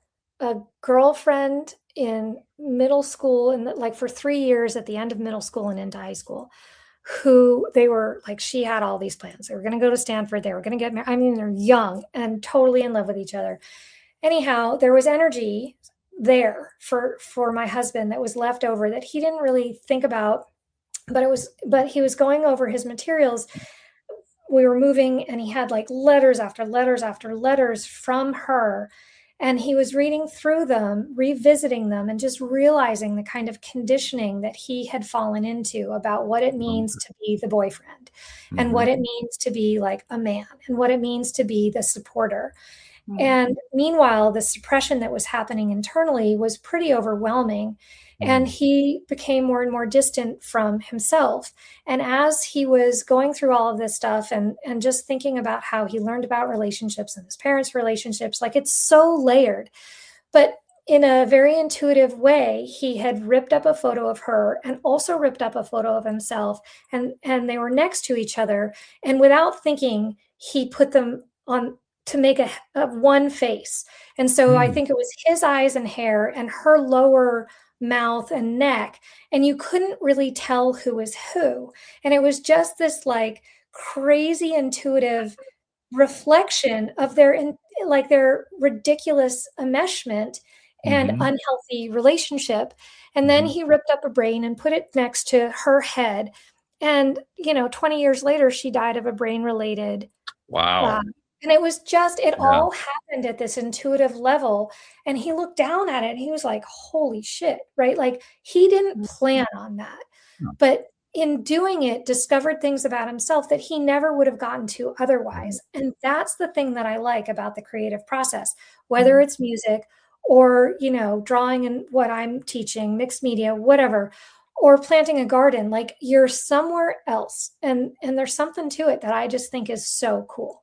girlfriend in middle school, and like for 3 years at the end of middle school and into high school, who they were like, she had all these plans. They were going to go to Stanford. They were going to get married. I mean, they're young and totally in love with each other. Anyhow, there was energy there for my husband that was left over that he didn't really think about, but he was going over his materials. We were moving and he had like letters after letters after letters from her, and he was reading through them, revisiting them, and just realizing the kind of conditioning that he had fallen into about what it means to be the boyfriend and what mhm, it means to be like a man and what it means to be the supporter. And meanwhile, the suppression that was happening internally was pretty overwhelming. And he became more and more distant from himself. And as he was going through all of this stuff and just thinking about how he learned about relationships and his parents' relationships, like it's so layered. But in a very intuitive way, he had ripped up a photo of her and also ripped up a photo of himself. And they were next to each other. And without thinking, he put them on to make a one face. And so I think it was his eyes and hair and her lower mouth and neck. And you couldn't really tell who was who. And it was just this like crazy intuitive reflection of their ridiculous enmeshment and unhealthy relationship. And then he ripped up a brain and put it next to her head. And, 20 years later, she died of a brain related. Wow. And it was just, it all happened at this intuitive level. And he looked down at it and he was like, holy shit, right? Like he didn't plan on that. But in doing it, discovered things about himself that he never would have gotten to otherwise. And that's the thing that I like about the creative process, whether it's music or, drawing and what I'm teaching, mixed media, whatever, or planting a garden, like you're somewhere else. And there's something to it that I just think is so cool.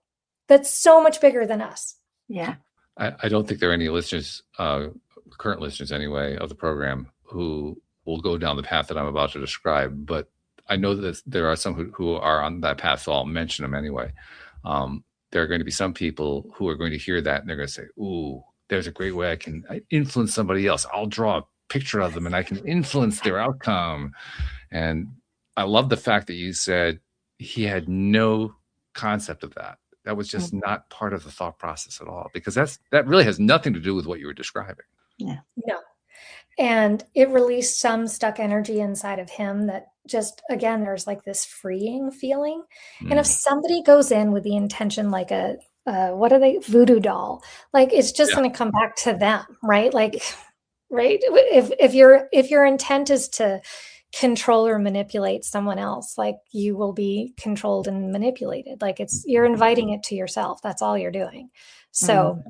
That's so much bigger than us. Yeah. I don't think there are any listeners, current listeners anyway, of the program who will go down the path that I'm about to describe, but I know that there are some who are on that path, so I'll mention them anyway. There are going to be some people who are going to hear that and they're going to say, ooh, there's a great way I can influence somebody else. I'll draw a picture of them and I can influence their outcome. And I love the fact that you said he had no concept of that. That was just not part of the thought process at all, because that really has nothing to do with what you were describing. Yeah. No. And it released some stuck energy inside of him that just, again, there's like this freeing feeling. And if somebody goes in with the intention, like what are they, voodoo doll, like it's just going to come back to them, right? Like, right. If your intent is to control or manipulate someone else, like you will be controlled and manipulated. Like you're inviting it to yourself. That's all you're doing. So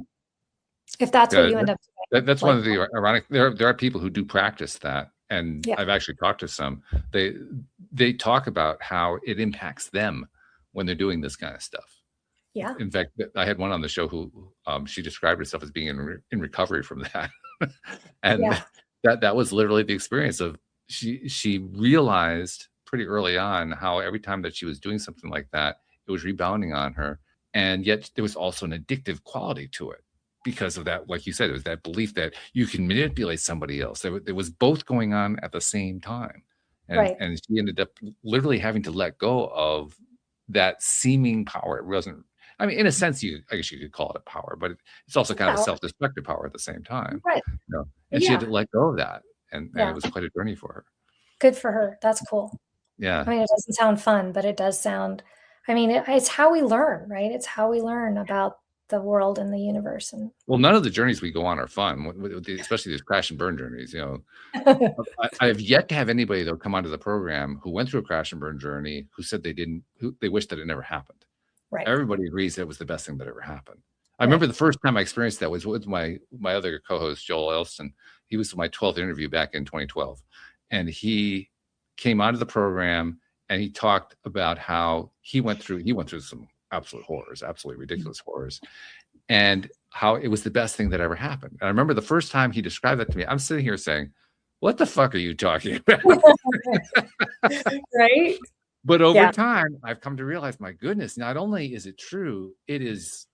if that's what you end up doing, that's one of the ironic, there are people who do practice that. And I've actually talked to some, they talk about how it impacts them when they're doing this kind of stuff. Yeah. In fact, I had one on the show who she described herself as being in recovery from that. And that was literally the experience of, she realized pretty early on how every time that she was doing something like that, it was rebounding on her. And yet there was also an addictive quality to it because of that. Like you said, it was that belief that you can manipulate somebody else. There was both going on at the same time. And she ended up literally having to let go of that seeming power. It wasn't, I mean, in a sense, I guess you could call it a power, but it's also kind of a self-destructive power at the same time. Right. And she had to let go of that. And it was quite a journey for her. Good for her. That's cool. Yeah. I mean, it doesn't sound fun, but it does sound, I mean, it's how we learn, right? It's how we learn about the world and the universe. And well, none of the journeys we go on are fun, especially these crash and burn journeys. I have yet to have anybody that'll come onto the program who went through a crash and burn journey who said they wished that it never happened. Right. Everybody agrees that it was the best thing that ever happened. I remember the first time I experienced that was with my other co-host, Joel Elston. He was my 12th interview back in 2012. And he came onto the program and he talked about how he went through some absolute horrors, absolutely ridiculous horrors, and how it was the best thing that ever happened. And I remember the first time he described that to me, I'm sitting here saying, what the fuck are you talking about? Right. But over time, I've come to realize, my goodness, not only is it true, it's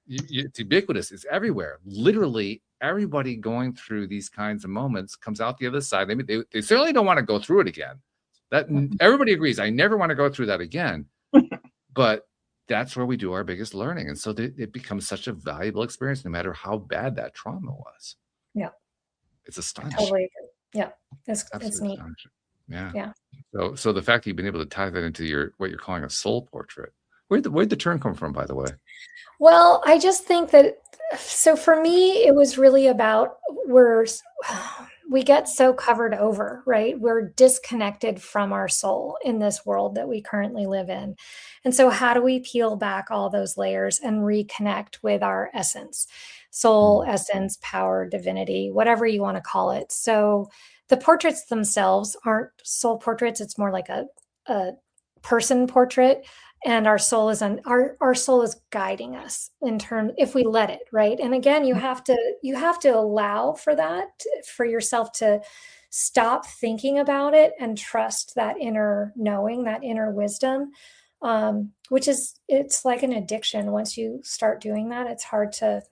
ubiquitous. It's everywhere. Literally, everybody going through these kinds of moments comes out the other side. They certainly don't want to go through it again. That everybody agrees. I never want to go through that again. But that's where we do our biggest learning. And so it becomes such a valuable experience, no matter how bad that trauma was. Yeah. It's astonishing. Totally agree. Yeah. It's neat. Yeah. So the fact that you've been able to tie that into what you're calling a soul portrait, where'd the term come from, by the way? Well, I just think that, so for me, it was really about get so covered over, right? We're disconnected from our soul in this world that we currently live in. And so how do we peel back all those layers and reconnect with our essence, soul, essence, power, divinity, whatever you want to call it? So the portraits themselves aren't soul portraits. It's more like a person portrait. And our soul is our soul is guiding us in terms, if we let it, right? And again, you have to allow for that, for yourself to stop thinking about it and trust that inner knowing, that inner wisdom, which is, it's like an addiction. Once you start doing that, it's hard to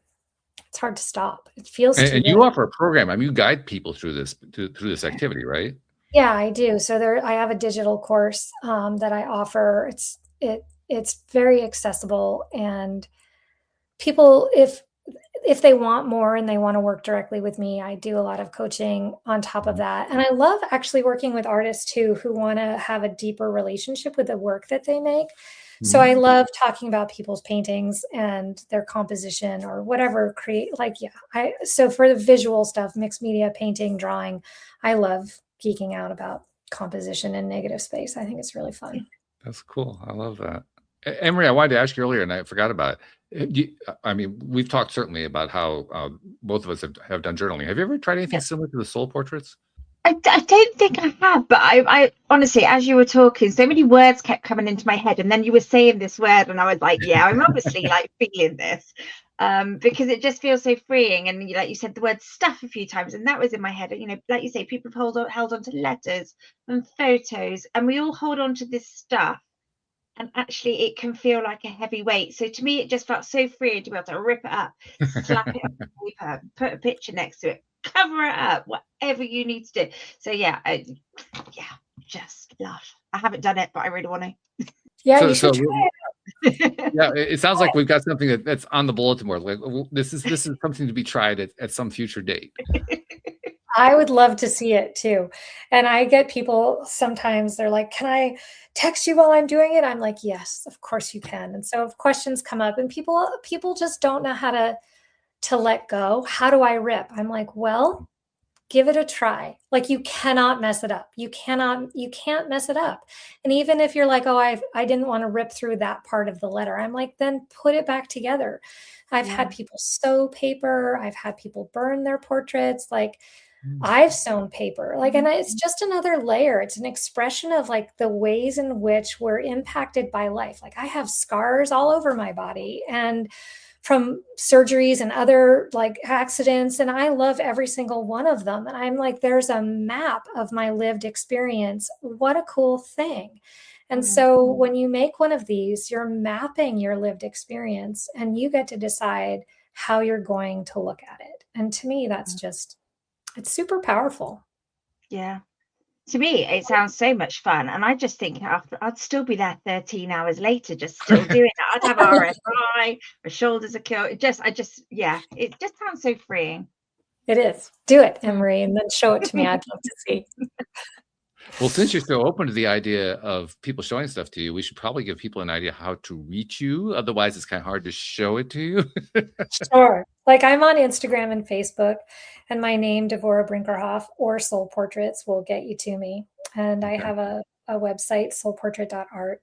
stop. It feels too And good. you offer a program. I mean, you guide people through this activity, right? Yeah, I do. So I have a digital course that I offer. It's very accessible, and people, if they want more and they want to work directly with me, I do a lot of coaching on top of that. And I love actually working with artists too, who want to have a deeper relationship with the work that they make. So I love talking about people's paintings and their composition or whatever so for the visual stuff, mixed media, painting, drawing, I love geeking out about composition and negative space. I think it's really fun. That's cool. I love that. Emery, I wanted to ask you earlier, and I forgot about it. I mean, we've talked certainly about how both of us have done journaling. Have you ever tried anything similar to the soul portraits? I don't think I have, but I honestly, as you were talking, so many words kept coming into my head, and then you were saying this word, and I was like, yeah, I'm obviously like feeling this, because it just feels so freeing. And like you said, the word stuff a few times, and that was in my head. You know, like you say, people have held on to letters and photos, and we all hold on to this stuff. And actually, it can feel like a heavy weight. So to me, it just felt so freeing to be able to rip it up, slap it on paper, put a picture next to it, cover it up, whatever you need to do. So yeah, just love. I haven't done it, but I really want to. Yeah, you should try it. Yeah, it sounds like we've got something that's on the bulletin board. Like, this is something to be tried at some future date. I would love to see it too. And I get people sometimes, they're like, can I text you while I'm doing it? I'm like, yes, of course you can. And so if questions come up and people just don't know how to let go, how do I rip? I'm like, well, give it a try. Like, you cannot mess it up. You can't mess it up. And even if you're like, oh, I didn't want to rip through that part of the letter, I'm like, then put it back together. I've had people sew paper. I've had people burn their portraits. Like, I've sewn paper, like, and it's just another layer. It's an expression of like the ways in which we're impacted by life. Like, I have scars all over my body and from surgeries and other like accidents, and I love every single one of them. And I'm like, there's a map of my lived experience. What a cool thing. And so when you make one of these, you're mapping your lived experience and you get to decide how you're going to look at it. And to me, that's just, it's super powerful. Yeah. To me, it sounds so much fun. And I just think I'd still be there 13 hours later, just still doing it. I'd have RSI, my shoulders are killed. It just sounds so freeing. It is. Do it, Emery, and then show it to me. I'd love to see. Well, since you're so open to the idea of people showing stuff to you, we should probably give people an idea how to reach you. Otherwise, it's kind of hard to show it to you. Sure. Like, I'm on Instagram and Facebook, and my name, Devorah Brinkerhoff, or Soul Portraits will get you to me. And I have a website, soulportrait.art,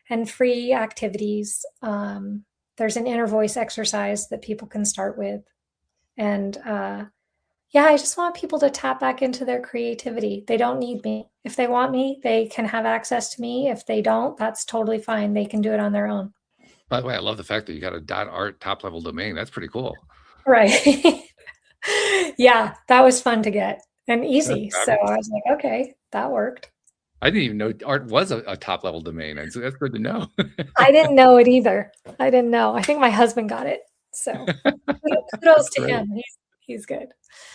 and free activities. There's an inner voice exercise that people can start with. And I just want people to tap back into their creativity. They don't need me. If they want me, they can have access to me. If they don't, that's totally fine. They can do it on their own. By the way, I love the fact that you got a .art top level domain. That's pretty cool. Right. Yeah, that was fun to get and easy. So I was like, okay, that worked. I didn't even know art was a top level domain. And so that's good to know. I didn't know it either. I didn't know. I think my husband got it. So kudos to him. He's good.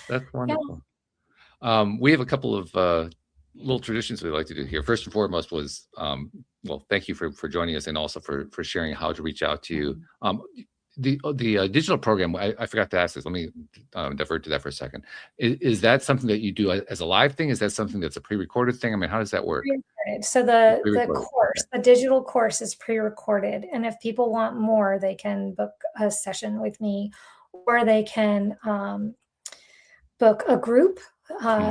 That's wonderful. Yeah. We have a couple of little traditions we like to do here. First and foremost was, well, thank you for joining us and also for sharing how to reach out to you. The digital program, I forgot to ask this. Let me divert to that for a second. Is that something that you do as a live thing? Is that something that's a pre-recorded thing? I mean, how does that work? So the course, the digital course is pre-recorded. And if people want more, they can book a session with me, or they can book a group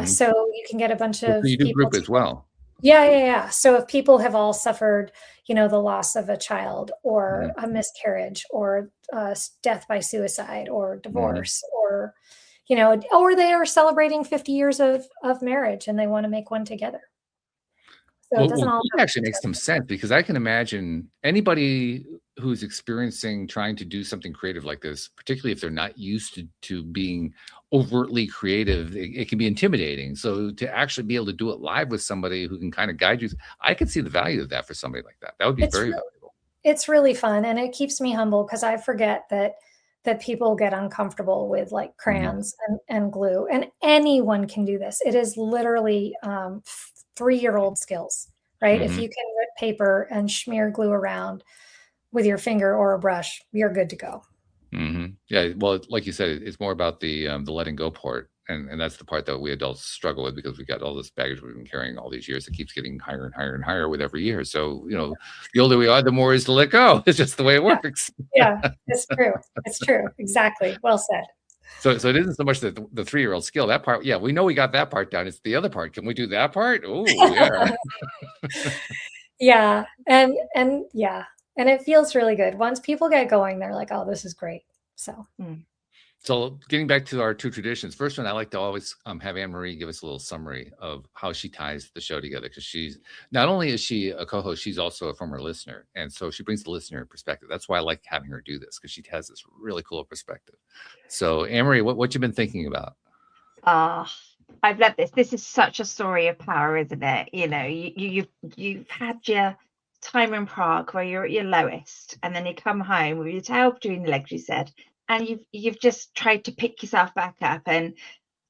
So you can get a bunch So of you do people group as well. Yeah. So if people have all suffered, the loss of a child or a miscarriage or death by suicide or divorce or, or they are celebrating 50 years of marriage and they want to make one together. So it doesn't all It actually makes some sense, because I can imagine anybody who's experiencing trying to do something creative like this, particularly if they're not used to being overtly creative, it can be intimidating. So to actually be able to do it live with somebody who can kind of guide you, I could see the value of that for somebody like that. That would be very valuable. It's really fun, and it keeps me humble because I forget that people get uncomfortable with like crayons and glue, and anyone can do this. It is literally 3-year-old skills, right? If you can rip paper and smear glue around with your finger or a brush, you're good to go. Yeah, well, like you said, it's more about the letting go part, and that's the part that we adults struggle with, because we got all this baggage we've been carrying all these years. It keeps getting higher and higher and higher with every year. So the older we are, the more is to let go. It's just the way it works. Yeah, it's true. It's true. Exactly. Well said. So it isn't so much the 3-year-old skill. That part, yeah, we know we got that part down. It's the other part. Can we do that part? Oh, yeah. Yeah, and yeah, and it feels really good. Once people get going, they're like, "Oh, this is great." So getting back to our 2 traditions, first one, I like to always have Anne-Marie give us a little summary of how she ties the show together, because she's not only is she a co-host, she's also a former listener, and so she brings the listener perspective. That's why I like having her do this, because she has this really cool perspective. So Anne-Marie, what you been thinking about? I've loved this. This is such a story of power, isn't it? You've had your time in Prague where you're at your lowest, and then you come home with your tail between the legs, you said, and you've just tried to pick yourself back up. And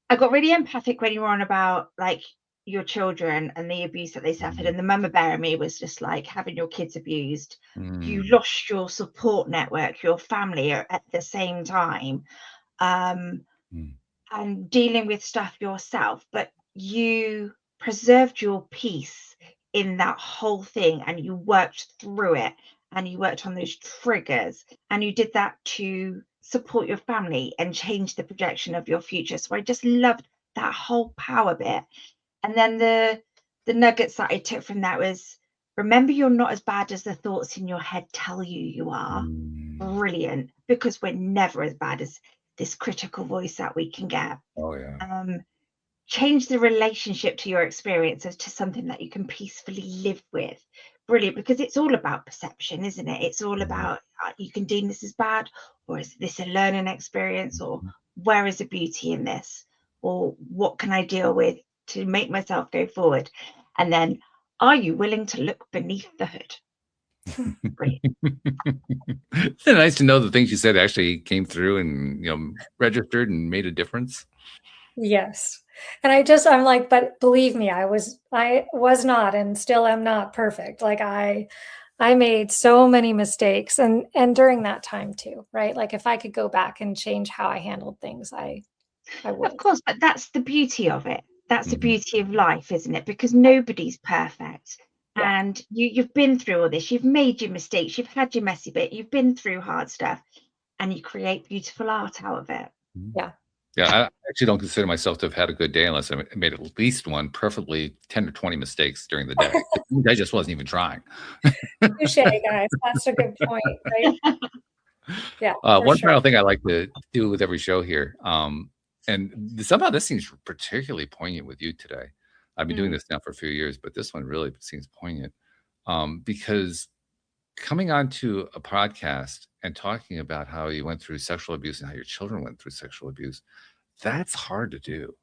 I got really empathic when you were on about like your children and the abuse that they suffered, and the mama bear in me was just like having your kids abused. You lost your support network, your family at the same time. And dealing with stuff yourself, but you preserved your peace in that whole thing, and you worked through it, and you worked on those triggers, and you did that to support your family and change the projection of your future. So I just loved that whole power bit. And then the nuggets that I took from that was, remember, you're not as bad as the thoughts in your head tell you are. Brilliant, because we're never as bad as this critical voice that we can get. Oh yeah. Change the relationship to your experiences to something that you can peacefully live with. Brilliant, because it's all about perception, isn't it? It's all about, you can deem this as bad, or is this a learning experience, or where is the beauty in this, or what can I deal with to make myself go forward? And then, are you willing to look beneath the hood? It's nice to know the things you said actually came through and registered and made a difference. Yes. And I'm like, but believe me, I was not and still am not perfect. Like I made so many mistakes and during that time too, right? Like if I could go back and change how I handled things, I would. Of course, but that's the beauty of it. That's the beauty of life, isn't it? Because nobody's perfect. Yeah. And you've been through all this, you've made your mistakes, you've had your messy bit, you've been through hard stuff, and you create beautiful art out of it. Yeah. Yeah, I actually don't consider myself to have had a good day unless I made at least one perfectly 10 or 20 mistakes during the day. I just wasn't even trying. Touche, guys. That's a good point, right? Yeah. One final thing I like to do with every show here, and somehow this seems particularly poignant with you today. I've been doing this now for a few years, but this one really seems poignant because coming onto a podcast and talking about how you went through sexual abuse and how your children went through sexual abuse, that's hard to do.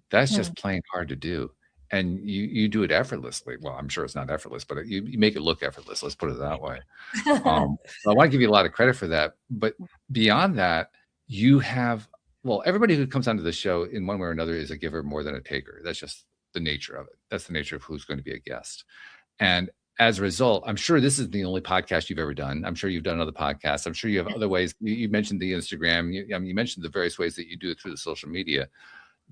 That's just plain hard to do. And you do it effortlessly. Well, I'm sure it's not effortless, but you make it look effortless. Let's put it that way. So I want to give you a lot of credit for that. But beyond that, you have, everybody who comes onto the show in one way or another is a giver more than a taker. That's just the nature of it. That's the nature of who's going to be a guest. And as a result, I'm sure this is the only podcast you've ever done. I'm sure you've done other podcasts. I'm sure you have other ways. You mentioned the Instagram. You mentioned the various ways that you do it through the social media.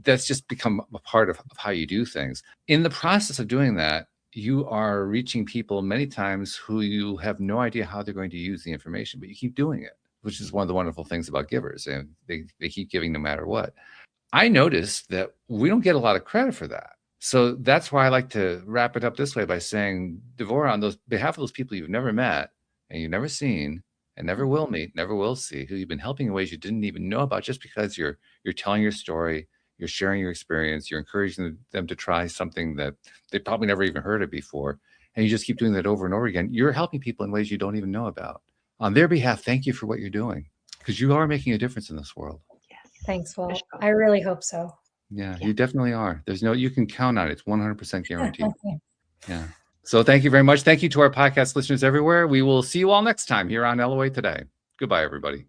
That's just become a part of how you do things. In the process of doing that, you are reaching people many times who you have no idea how they're going to use the information, but you keep doing it, which is one of the wonderful things about givers. And they keep giving no matter what. I noticed that we don't get a lot of credit for that. So that's why I like to wrap it up this way by saying, Devorah, on behalf of those people you've never met and you've never seen and never will meet, never will see, who you've been helping in ways you didn't even know about, just because you're telling your story, you're sharing your experience, you're encouraging them to try something that they probably never even heard of before, and you just keep doing that over and over again. You're helping people in ways you don't even know about. On their behalf, thank you for what you're doing, because you are making a difference in this world. Yes. Thanks, Walt. Sure. I really hope so. Yeah, you definitely are. You can count on it. It's 100% guaranteed. Yeah. So thank you very much. Thank you to our podcast listeners everywhere. We will see you all next time here on LOA Today. Goodbye, everybody.